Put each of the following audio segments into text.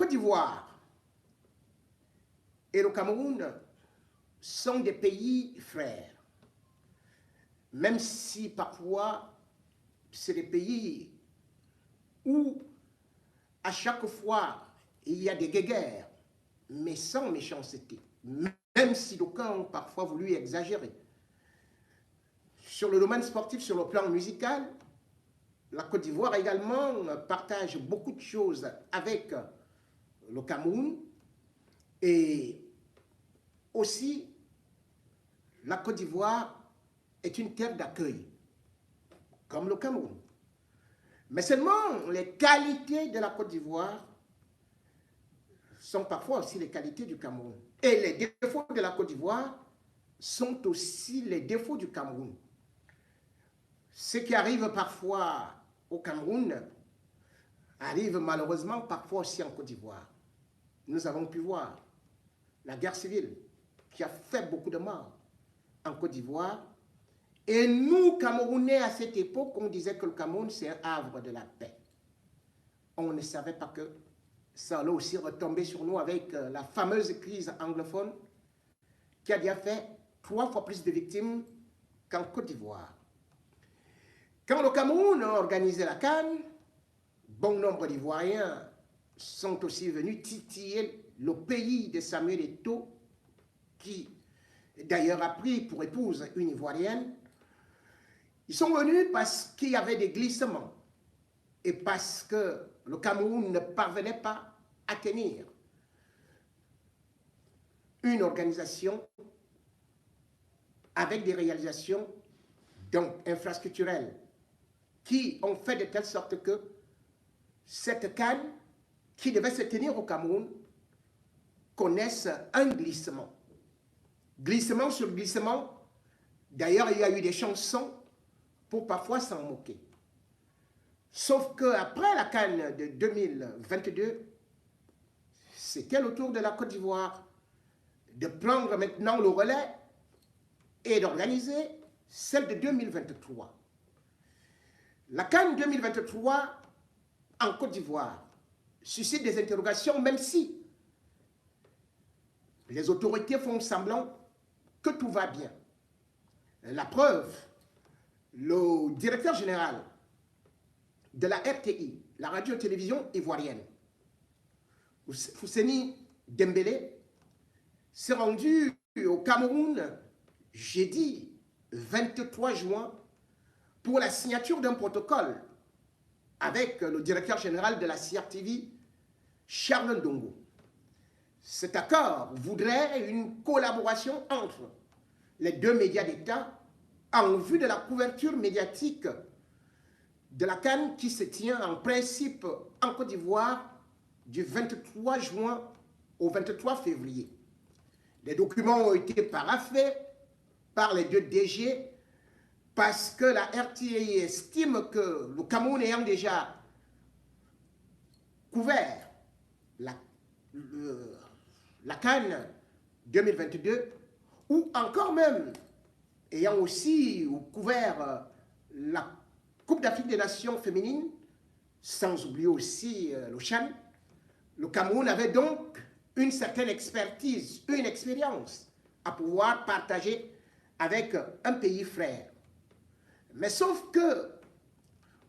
Côte d'Ivoire et le Cameroun sont des pays frères, même si parfois c'est des pays où à chaque fois il y a des guerres, mais sans méchanceté, même si d'aucuns ont parfois voulu exagérer. Sur le domaine sportif, sur le plan musical, la Côte d'Ivoire également partage beaucoup de choses avec le Cameroun et aussi la Côte d'Ivoire est une terre d'accueil, comme le Cameroun. Mais seulement les qualités de la Côte d'Ivoire sont parfois aussi les qualités du Cameroun. Et les défauts de la Côte d'Ivoire sont aussi les défauts du Cameroun. Ce qui arrive parfois au Cameroun arrive malheureusement parfois aussi en Côte d'Ivoire. Nous avons pu voir la guerre civile qui a fait beaucoup de morts en Côte d'Ivoire. Et nous, Camerounais, à cette époque, on disait que le Cameroun, c'est un havre de la paix. On ne savait pas que ça allait aussi retomber sur nous avec la fameuse crise anglophone qui a déjà fait 3 fois plus de victimes qu'en Côte d'Ivoire. Quand le Cameroun a organisé la CAN, bon nombre d'Ivoiriens sont aussi venus titiller le pays de Samuel Eto'o, qui d'ailleurs a pris pour épouse une Ivoirienne. Ils sont venus parce qu'il y avait des glissements et parce que le Cameroun ne parvenait pas à tenir une organisation avec des réalisations donc infrastructurelles qui ont fait de telle sorte que cette CAN qui devait se tenir au Cameroun connaisse un glissement. Glissement sur glissement. D'ailleurs, il y a eu des chansons pour parfois s'en moquer. Sauf qu'après la CAN de 2022, c'était le tour de la Côte d'Ivoire de prendre maintenant le relais et d'organiser celle de 2023. La CAN 2023 en Côte d'Ivoire suscite des interrogations, même si les autorités font semblant que tout va bien. La preuve, le directeur général de la RTI, la radio-télévision ivoirienne, Fousseni Dembélé, s'est rendu au Cameroun jeudi 23 juin pour la signature d'un protocole avec le directeur général de la CRTV, Charles Ndongo. Cet accord voudrait une collaboration entre les 2 médias d'État en vue de la couverture médiatique de la CAN qui se tient en principe en Côte d'Ivoire du 23 juin au 23 février. Les documents ont été paraphés par les 2 DG parce que la RTI estime que le Cameroun ayant déjà couvert la CAN 2022 ou encore même ayant aussi couvert la Coupe d'Afrique des Nations féminines, sans oublier aussi le CHAN, le Cameroun avait donc une certaine expertise, une expérience à pouvoir partager avec un pays frère. Mais sauf que,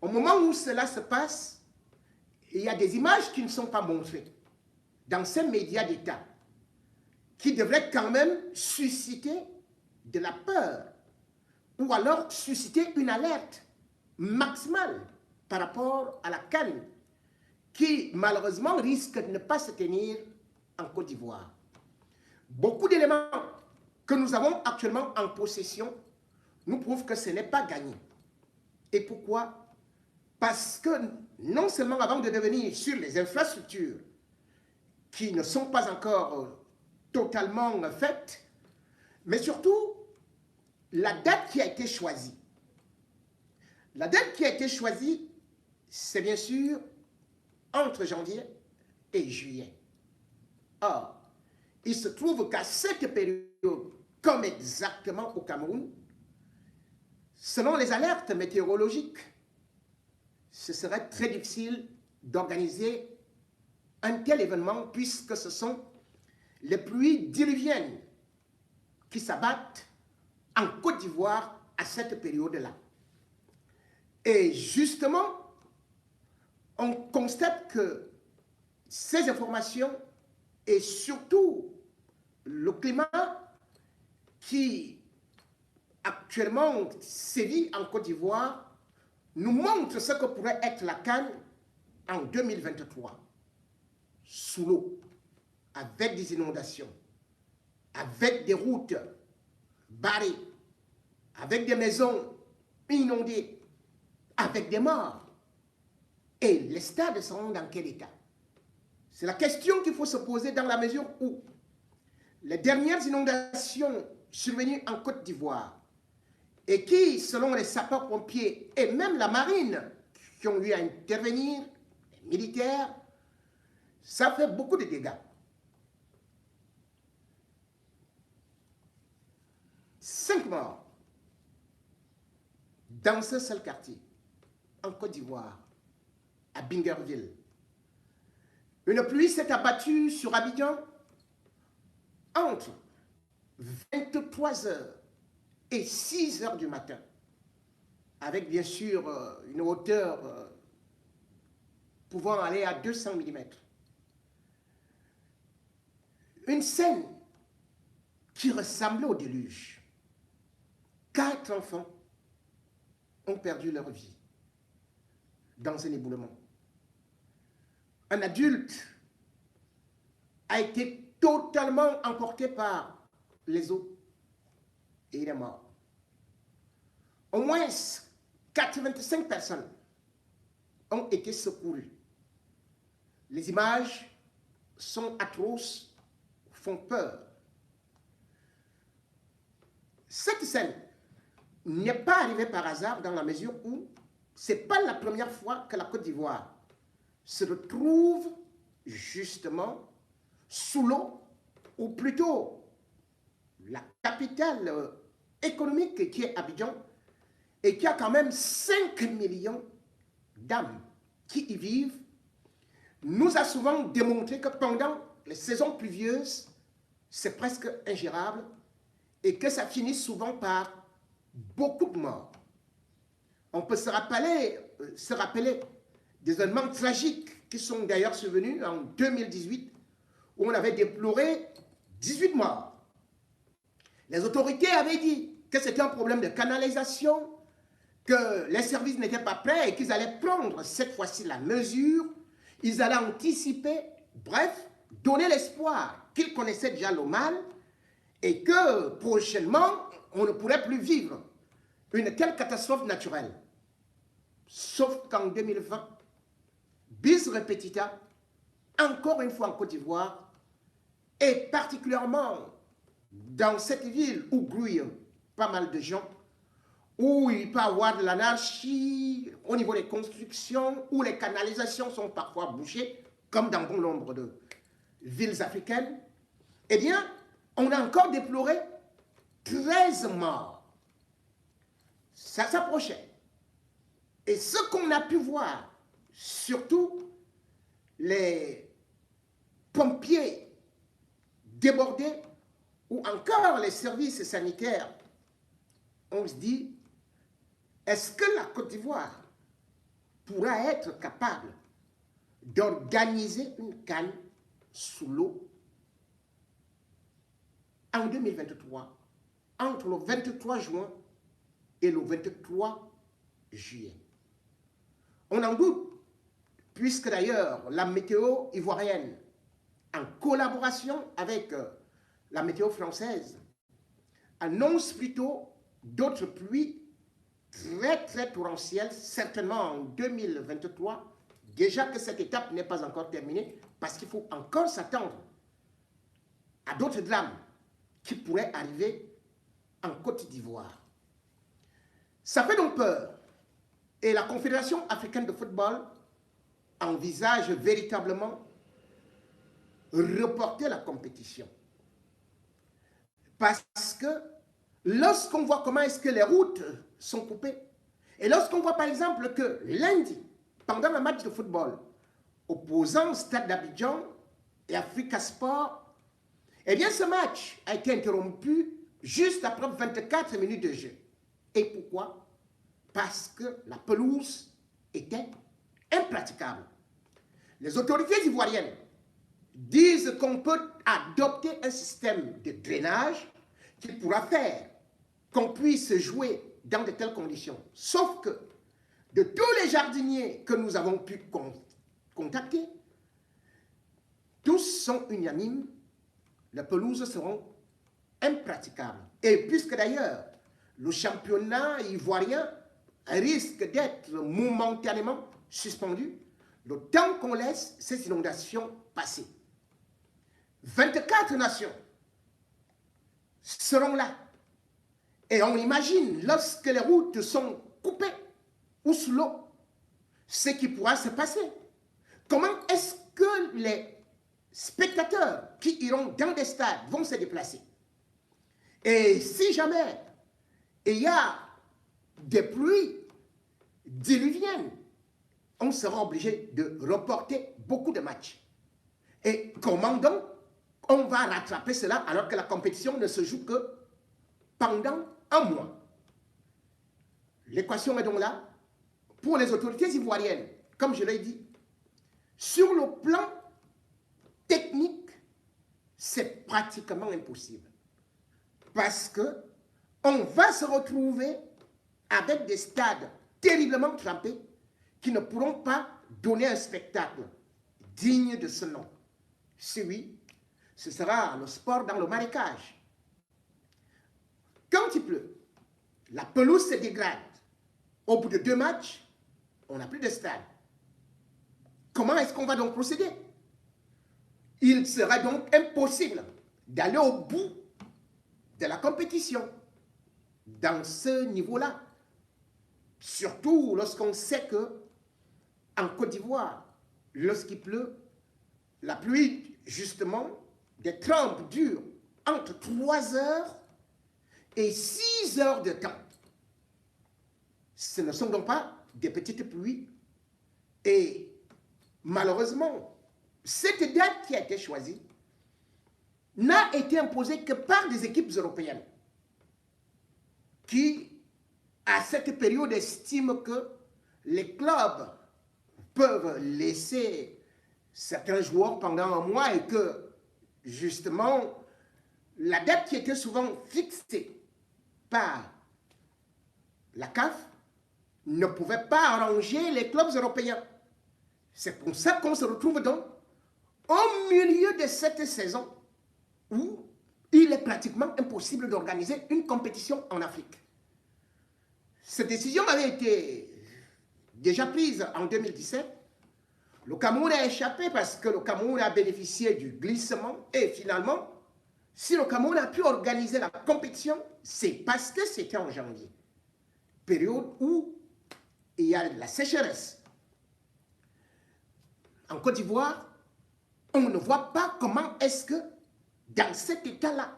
au moment où cela se passe, il y a des images qui ne sont pas montrées dans ces médias d'État qui devraient quand même susciter de la peur ou alors susciter une alerte maximale par rapport à la CAN qui malheureusement risque de ne pas se tenir en Côte d'Ivoire. Beaucoup d'éléments que nous avons actuellement en possession nous prouvent que ce n'est pas gagné. Et pourquoi? Parce que non seulement avant de devenir sur les infrastructures qui ne sont pas encore totalement faites, mais surtout la date qui a été choisie. La date qui a été choisie, c'est bien sûr entre janvier et juillet. Or, il se trouve qu'à cette période, comme exactement au Cameroun, selon les alertes météorologiques, ce serait très difficile d'organiser un tel événement puisque ce sont les pluies diluviennes qui s'abattent en Côte d'Ivoire à cette période-là. Et justement, on constate que ces informations et surtout le climat qui actuellement sévit en Côte d'Ivoire nous montre ce que pourrait être la CAN en 2023, sous l'eau, avec des inondations, avec des routes barrées, avec des maisons inondées, avec des morts. Et les stades seront dans quel état? C'est la question qu'il faut se poser dans la mesure où les dernières inondations survenues en Côte d'Ivoire et qui, selon les sapeurs-pompiers et même la marine qui ont eu à intervenir, les militaires, ça fait beaucoup de dégâts. 5 morts dans ce seul quartier, en Côte d'Ivoire, à Bingerville. Une pluie s'est abattue sur Abidjan entre 23 h et 6 h du matin, avec bien sûr une hauteur pouvant aller à 200 mm. Une scène qui ressemblait au déluge. 4 enfants ont perdu leur vie dans un éboulement. Un adulte a été totalement emporté par les eaux et il est mort. Au moins 85 personnes ont été secourues. Les images sont atroces, font peur. Cette scène n'est pas arrivée par hasard dans la mesure où ce n'est pas la première fois que la Côte d'Ivoire se retrouve justement sous l'eau, ou plutôt la capitale économique qui est Abidjan, et qui a quand même 5 millions d'âmes qui y vivent, nous a souvent démontré que pendant les saisons pluvieuses, c'est presque ingérable et que ça finit souvent par beaucoup de morts. On peut se rappeler des événements tragiques qui sont d'ailleurs survenus en 2018, où on avait déploré 18 morts. Les autorités avaient dit que c'était un problème de canalisation, que les services n'étaient pas prêts et qu'ils allaient prendre cette fois-ci la mesure, ils allaient anticiper, bref, donner l'espoir qu'ils connaissaient déjà le mal et que prochainement, on ne pourrait plus vivre une telle catastrophe naturelle. Sauf qu'en 2020, bis repetita, encore une fois en Côte d'Ivoire, et particulièrement dans cette ville où grouillent pas mal de gens, où il peut y avoir de l'anarchie au niveau des constructions, où les canalisations sont parfois bouchées, comme dans bon nombre de villes africaines, eh bien, on a encore déploré 13 morts. Ça s'approchait. Et ce qu'on a pu voir, surtout les pompiers débordés ou encore les services sanitaires, on se dit, est-ce que la Côte d'Ivoire pourra être capable d'organiser une CAN sous l'eau en 2023, entre le 23 juin et le 23 juillet? On en doute, puisque d'ailleurs la météo ivoirienne, en collaboration avec la météo française, annonce plutôt d'autres pluies très torrentielles, certainement en 2023, déjà que cette étape n'est pas encore terminée, parce qu'il faut encore s'attendre à d'autres drames qui pourraient arriver en Côte d'Ivoire. Ça fait donc peur. Et la Confédération africaine de football envisage véritablement reporter la compétition. Parce que lorsqu'on voit comment est-ce que les routes sont coupées, et lorsqu'on voit par exemple que lundi, pendant un match de football, opposant Stade d'Abidjan et Africa Sport, eh bien ce match a été interrompu juste après 24 minutes de jeu. Et pourquoi? Parce que la pelouse était impraticable. Les autorités ivoiriennes disent qu'on peut adopter un système de drainage qui pourra faire qu'on puisse jouer dans de telles conditions. Sauf que de tous les jardiniers que nous avons pu contacter, tous sont unanimes, les pelouses seront impraticables. Et puisque d'ailleurs, le championnat ivoirien risque d'être momentanément suspendu, le temps qu'on laisse ces inondations passer. 24 nations seront là. Et on imagine, lorsque les routes sont coupées ou sous l'eau, ce qui pourra se passer. Comment est-ce que les spectateurs qui iront dans des stades vont se déplacer? Et si jamais il y a des pluies diluviennes, on sera obligé de reporter beaucoup de matchs. Et comment donc on va rattraper cela alors que la compétition ne se joue que pendant un mois? L'équation est donc là. Pour les autorités ivoiriennes, comme je l'ai dit, sur le plan technique, c'est pratiquement impossible. Parce que on va se retrouver avec des stades terriblement trempés qui ne pourront pas donner un spectacle digne de ce nom. Si oui, ce sera le sport dans le marécage. Quand il pleut, la pelouse se dégrade. Au bout de 2 matchs, on n'a plus de stade. Comment est-ce qu'on va donc procéder? Il sera donc impossible d'aller au bout de la compétition dans ce niveau-là. Surtout lorsqu'on sait que en Côte d'Ivoire, lorsqu'il pleut, la pluie, justement, des trompes durent entre 3 heures et 6 heures de temps. Ce ne sont donc pas des petites pluies. Et malheureusement, cette date qui a été choisie n'a été imposée que par des équipes européennes qui, à cette période, estiment que les clubs peuvent laisser certains joueurs pendant un mois et que, justement, la date qui était souvent fixée par la CAF ne pouvait pas arranger les clubs européens. C'est pour ça qu'on se retrouve donc au milieu de cette saison où il est pratiquement impossible d'organiser une compétition en Afrique. Cette décision avait été déjà prise en 2017. Le Cameroun a échappé parce que le Cameroun a bénéficié du glissement et finalement, si le Cameroun a pu organiser la compétition, c'est parce que c'était en janvier, période où il y a la sécheresse. En Côte d'Ivoire, on ne voit pas comment est-ce que, dans cet état-là,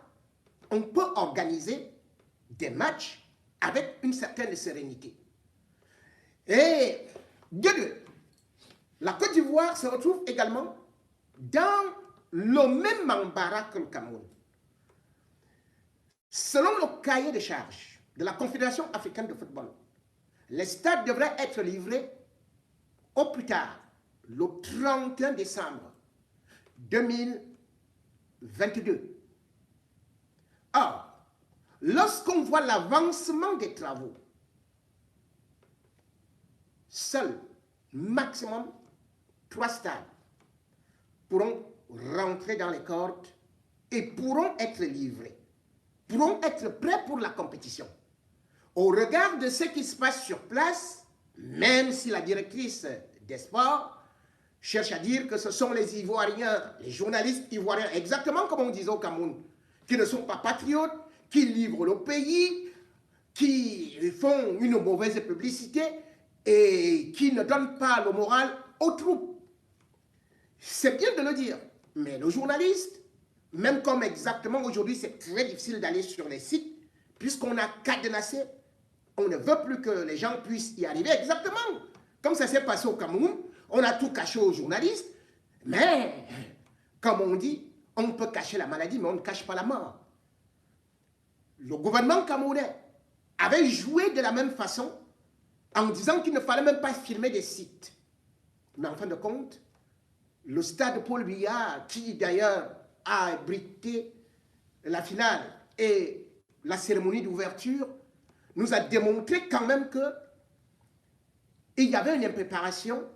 on peut organiser des matchs avec une certaine sérénité. Et de deux, la Côte d'Ivoire se retrouve également dans le même embarras que le Cameroun. Selon le cahier de charges de la Confédération africaine de football, les stades devraient être livrés au plus tard le 31 décembre 2022. Or, lorsqu'on voit l'avancement des travaux, seuls maximum 3 stades pourront rentrer dans les cordes et pourront être livrés, pourront être prêts pour la compétition. Au regard de ce qui se passe sur place, même si la directrice des sports cherche à dire que ce sont les Ivoiriens, les journalistes ivoiriens, exactement comme on disait au Cameroun, qui ne sont pas patriotes, qui livrent le pays, qui font une mauvaise publicité et qui ne donnent pas le moral aux troupes. C'est bien de le dire, mais le journaliste, même comme exactement aujourd'hui c'est très difficile d'aller sur les sites, puisqu'on a cadenassé, on ne veut plus que les gens puissent y arriver exactement. Comme ça s'est passé au Cameroun, On a tout caché aux journalistes, mais, comme on dit, on peut cacher la maladie, mais on ne cache pas la mort. Le gouvernement camerounais avait joué de la même façon en disant qu'il ne fallait même pas filmer des sites. Mais en fin de compte, le stade Paul Biya, qui d'ailleurs a abrité la finale et la cérémonie d'ouverture, nous a démontré quand même qu'il y avait une impréparation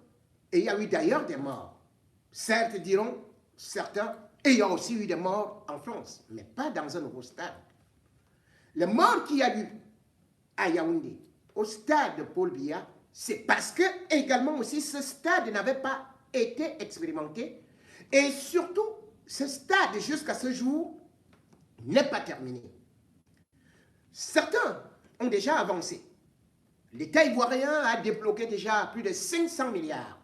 et il y a eu d'ailleurs des morts. Certes, diront certains, et il y a aussi eu des morts en France, mais pas dans un nouveau stade. Les morts qu'il y a eu à Yaoundé, au stade Paul Biya, c'est parce que également aussi ce stade n'avait pas été expérimenté et surtout ce stade jusqu'à ce jour n'est pas terminé. Certains ont déjà avancé. L'État ivoirien a débloqué déjà plus de 500 milliards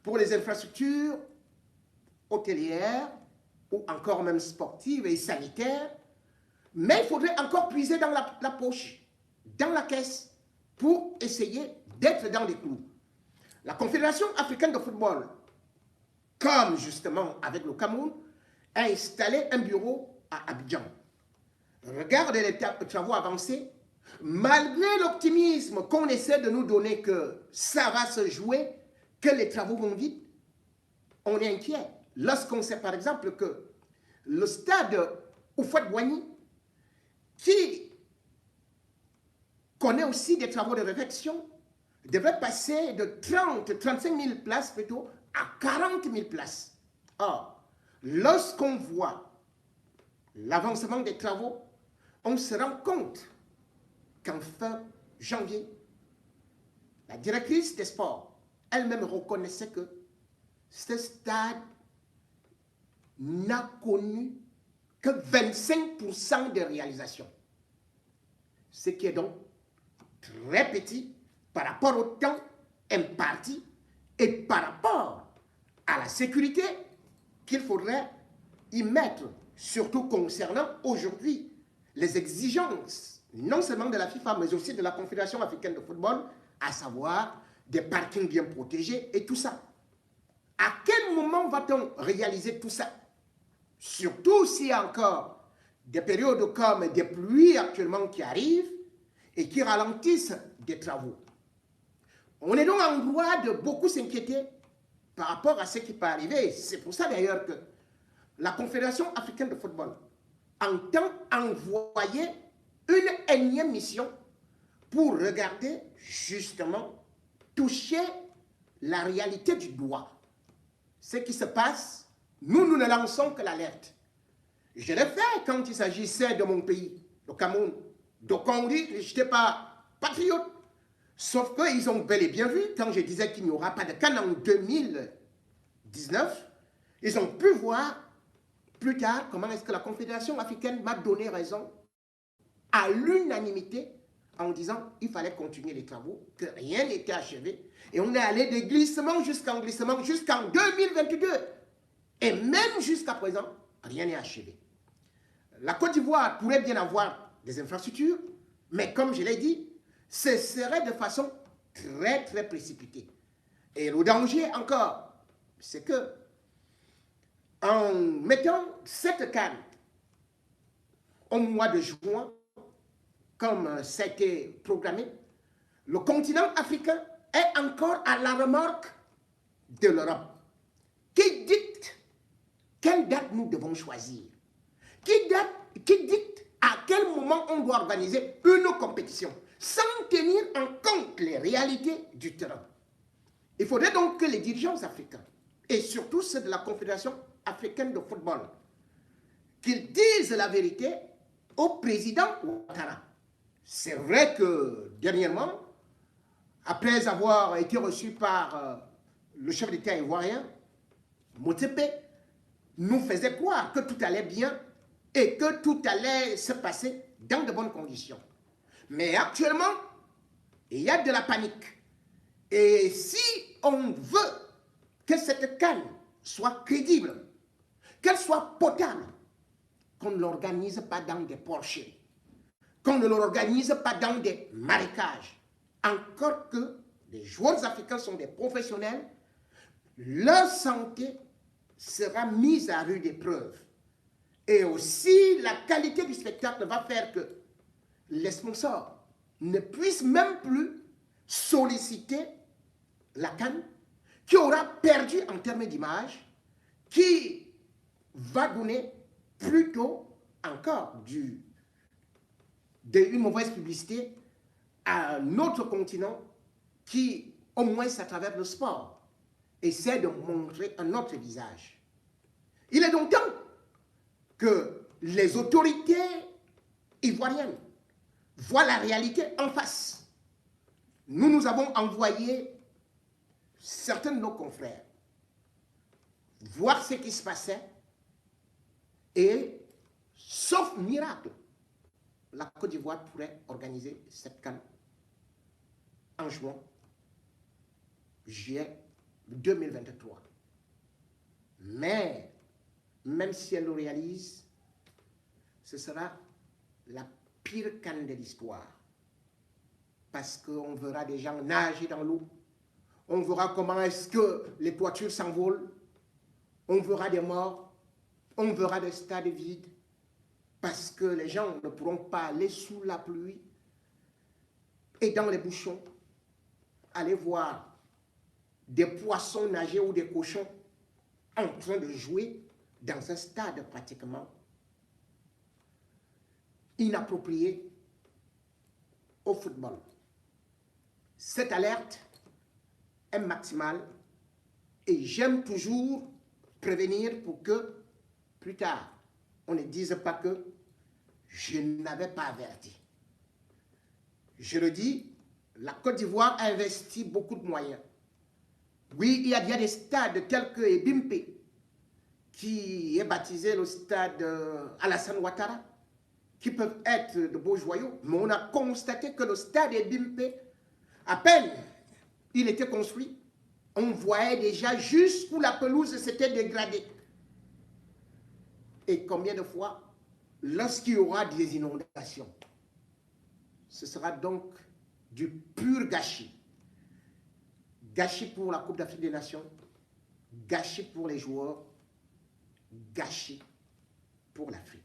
pour les infrastructures hôtelières ou encore même sportives et sanitaires, mais il faudrait encore puiser dans la poche, dans la caisse, pour essayer d'être dans les clous. La Confédération africaine de football, comme justement avec le Cameroun, a installé un bureau à Abidjan. Regardez les travaux avancés. Malgré l'optimisme qu'on essaie de nous donner que ça va se jouer, que les travaux vont vite, on est inquiet. Lorsqu'on sait par exemple que le stade Houphouët-Boigny, qui connaît aussi des travaux de réfection, devrait passer de 35 000 places plutôt à 40 000 places. Or, lorsqu'on voit l'avancement des travaux, on se rend compte qu'en fin janvier, la directrice des sports elle-même reconnaissait que ce stade n'a connu que 25% de réalisation. Ce qui est donc très petit par rapport au temps imparti et par rapport à la sécurité qu'il faudrait y mettre, surtout concernant aujourd'hui les exigences, non seulement de la FIFA, mais aussi de la Confédération africaine de football, à savoir des parkings bien protégés et tout ça. À quel moment va-t-on réaliser tout ça? Surtout s'il y a encore des périodes comme des pluies actuellement qui arrivent et qui ralentissent des travaux. On est donc en droit de beaucoup s'inquiéter par rapport à ce qui peut arriver. C'est pour ça d'ailleurs que la Confédération africaine de football entend envoyer une énième mission pour regarder justement, toucher la réalité du droit. Ce qui se passe, nous ne lançons que l'alerte. Je l'ai fait quand il s'agissait de mon pays, le Cameroun. Donc on dit que je n'étais pas patriote. Sauf qu'ils ont bel et bien vu, quand je disais qu'il n'y aura pas de CAN en 2019, ils ont pu voir plus tard comment est-ce que la Confédération africaine m'a donné raison à l'unanimité en disant qu'il fallait continuer les travaux, que rien n'était achevé. Et on est allé de glissement jusqu'en 2022. Et même jusqu'à présent, rien n'est achevé. La Côte d'Ivoire pourrait bien avoir des infrastructures, mais comme je l'ai dit, ce serait de façon très, très précipitée. Et le danger encore, c'est que en mettant cette CAN au mois de juin, comme c'était programmé, le continent africain est encore à la remorque de l'Europe, qui dicte quelle date nous devons choisir, qui dicte à quel moment on doit organiser une compétition, sans tenir en compte les réalités du terrain. Il faudrait donc que les dirigeants africains, et surtout ceux de la Confédération africaine de football, qu'ils disent la vérité au président Ouattara. C'est vrai que dernièrement, après avoir été reçu par le chef d'État ivoirien, Motsepe nous faisait croire que tout allait bien et que tout allait se passer dans de bonnes conditions. Mais actuellement, il y a de la panique. Et si on veut que cette CAN soit crédible, qu'elle soit potable, qu'on ne l'organise pas dans des porchers, qu'on ne l'organise pas dans des marécages. Encore que les joueurs africains sont des professionnels, leur santé sera mise à rude épreuve. Et aussi, la qualité du spectacle va faire que les sponsors ne puissent même plus solliciter la CAN, qui aura perdu en termes d'image, qui va donner plutôt encore une mauvaise publicité à notre continent qui, au moins à travers le sport, essaie de montrer un autre visage. Il est donc temps que les autorités ivoiriennes voient la réalité en face. Nous avons envoyé certains de nos confrères voir ce qui se passait et, sauf miracle, la Côte d'Ivoire pourrait organiser cette CAN en juillet 2023. Mais, même si elle le réalise, ce sera la pire CAN de l'histoire. Parce qu'on verra des gens nager dans l'eau, on verra comment est-ce que les toitures s'envolent, on verra des morts, on verra des stades vides, parce que les gens ne pourront pas aller sous la pluie et dans les bouchons, aller voir des poissons nager ou des cochons en train de jouer dans un stade pratiquement inapproprié au football. Cette alerte est maximale et j'aime toujours prévenir pour que plus tard, on ne dise pas que je n'avais pas averti. Je le dis, la Côte d'Ivoire a investi beaucoup de moyens. Oui, il y a des stades tels que Ebimpe, qui est baptisé le stade Alassane Ouattara, qui peuvent être de beaux joyaux, mais on a constaté que le stade Ebimpe, à peine il était construit, on voyait déjà jusqu'où la pelouse s'était dégradée. Et combien de fois, lorsqu'il y aura des inondations, ce sera donc du pur gâchis. Gâchis pour la Coupe d'Afrique des Nations, gâchis pour les joueurs, gâchis pour l'Afrique.